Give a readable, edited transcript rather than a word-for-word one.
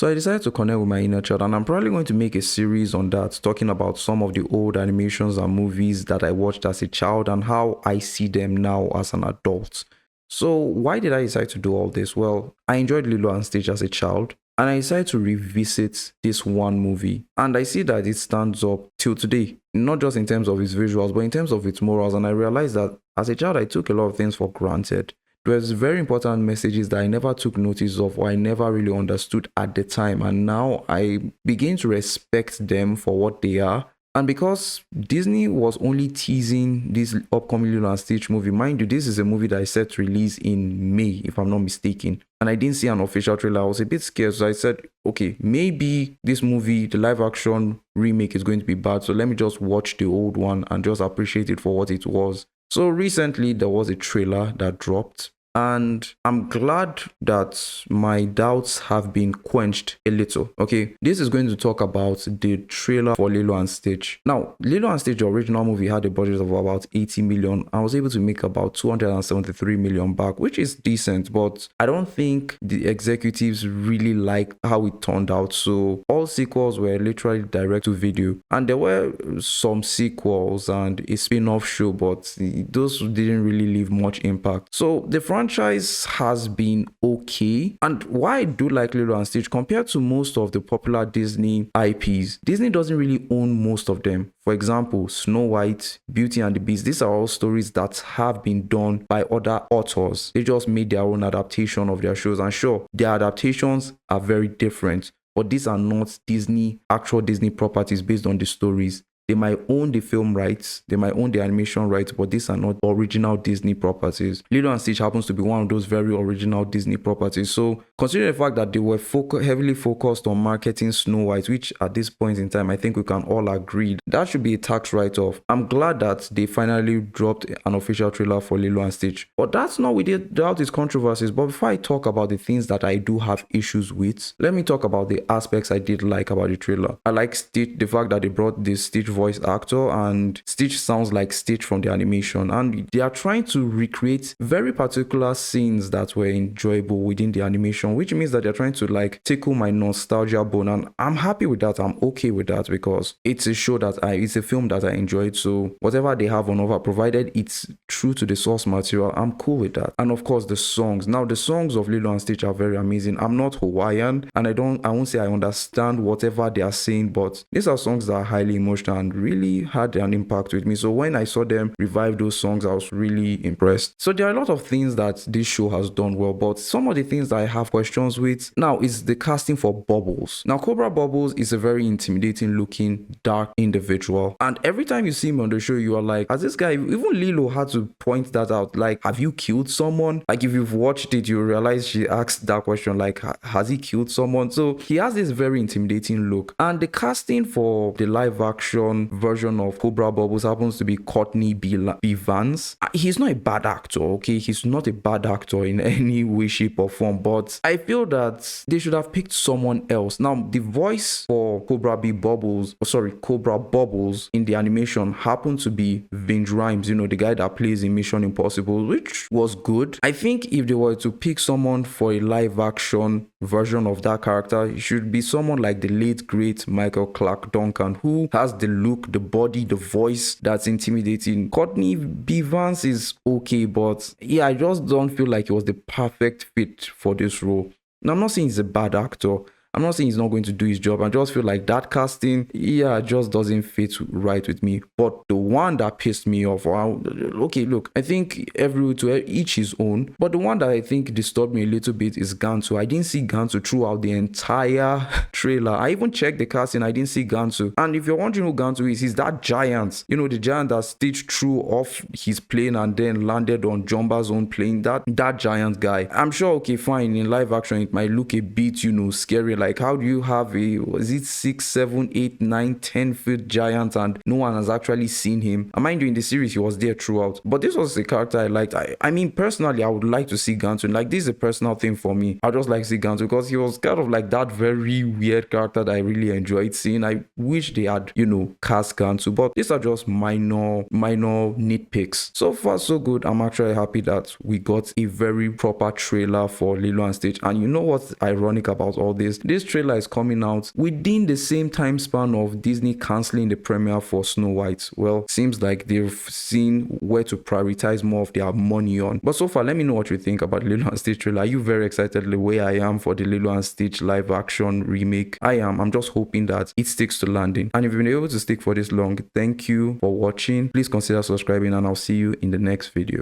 So I decided to connect with my inner child, and I'm probably going to make a series on that, talking about some of the old animations and movies that I watched as a child and how I see them now as an adult. So why did I decide to do all this? Well, I enjoyed Lilo and Stitch as a child, and I decided to revisit this one movie, and I see that it stands up till today, not just in terms of its visuals, but in terms of its morals. And I realized that as a child, I took a lot of things for granted. There's very important messages that I never took notice of, or I never really understood at the time, and now I begin to respect them for what they are. And because Disney was only teasing this upcoming Lilo and Stitch movie, mind you, this is a movie that is set to release in May, if I'm not mistaken. And I didn't see an official trailer. I was a bit scared. So I said, okay, maybe this movie, the live action remake, is going to be bad. So let me just watch the old one and just appreciate it for what it was. So recently, there was a trailer that dropped. And I'm glad that my doubts have been quenched a little. Okay, this is going to talk about the trailer for Lilo and Stitch. Now, Lilo and Stitch, the original movie, had a budget of about 80 million. I was able to make about 273 million back, which is decent, but I don't think the executives really liked how it turned out. So all sequels were literally direct to video, and there were some sequels and a spin-off show, but those didn't really leave much impact. So the franchise has been okay, and why I do like Lilo and Stitch compared to most of the popular Disney IPs, Disney doesn't really own most of them. For example, Snow White, Beauty and the Beast, these are all stories that have been done by other authors. They just made their own adaptation of their shows, and sure, their adaptations are very different, but these are not actual Disney properties based on the stories. They might own the film rights, they might own the animation rights, but these are not original Disney properties. Lilo and Stitch happens to be one of those very original Disney properties. So considering the fact that they were heavily focused on marketing Snow White, which at this point in time, I think we can all agree, that should be a tax write-off. I'm glad that they finally dropped an official trailer for Lilo and Stitch. But that's not without its controversies. But before I talk about the things that I do have issues with, let me talk about the aspects I did like about the trailer. I like Stitch, the fact that they brought this Stitch voice actor, and Stitch sounds like Stitch from the animation, and they are trying to recreate very particular scenes that were enjoyable within the animation, which means that they're trying to like tickle my nostalgia bone, and I'm happy with that. I'm okay with that because it's a show that it's a film that I enjoyed. So whatever they have on over, provided it's true to the source material, I'm cool with that. And of course the songs. Now the songs of Lilo and Stitch are very amazing. I'm not Hawaiian, and I won't say I understand whatever they are saying, but these are songs that are highly emotional and really had an impact with me. So when I saw them revive those songs, I was really impressed. So there are a lot of things that this show has done well, but some of the things that I have questions with now is the casting for Bubbles. Now Cobra Bubbles is a very intimidating looking dark individual, and every time you see him on the show, you are like, has this guy, even Lilo had to point that out, like, have you killed someone? Like, if you've watched it, you realize she asked that question, like, has he killed someone? So he has this very intimidating look, and the casting for the live action version of Cobra Bubbles happens to be Courtney B. Vance. He's not a bad actor, okay? He's not a bad actor in any way, shape, or form, but I feel that they should have picked someone else. Now, the voice for Cobra Bubbles in the animation happened to be Vince Rhymes, the guy that plays in Mission Impossible, which was good. I think if they were to pick someone for a live action version of that character, it should be someone like the late great Michael Clark Duncan, who has the look, the body, the voice that's intimidating. Courtney B. Vance is okay, but yeah, I just don't feel like he was the perfect fit for this role. Now, I'm not saying he's a bad actor. I'm not saying he's not going to do his job. I just feel like that casting, just doesn't fit right with me. But the one that pissed me off, okay, look, I think to each his own. But the one that I think disturbed me a little bit is Gantu. I didn't see Gantu throughout the entire trailer. I even checked the casting. I didn't see Gantu. And if you're wondering who Gantu is, he's that giant. The giant that Stitch threw off his plane and then landed on Jumba's own plane. That giant guy. I'm sure, okay, fine, in live action, it might look a bit, scary. Like, how do you have was it 6, 7, 8, 9, 10 foot giant and no one has actually seen him? And mind you, in the series, he was there throughout. But this was the character I liked. I mean, personally, I would like to see Gantu. Like, this is a personal thing for me. I just like to see Gantu because he was kind of like that very weird character that I really enjoyed seeing. I wish they had, cast Gantu. But these are just minor nitpicks. So far, so good. I'm actually happy that we got a very proper trailer for Lilo and Stitch. And you know what's ironic about all this? this trailer is coming out within the same time span of Disney cancelling the premiere for Snow White. Well, seems like they've seen where to prioritize more of their money on. But so far, let me know what you think about Lilo and Stitch trailer. Are you very excited the way I am for the Lilo and Stitch live action remake? I am. I'm just hoping that it sticks to landing. And if you've been able to stick for this long, thank you for watching. Please consider subscribing and I'll see you in the next video.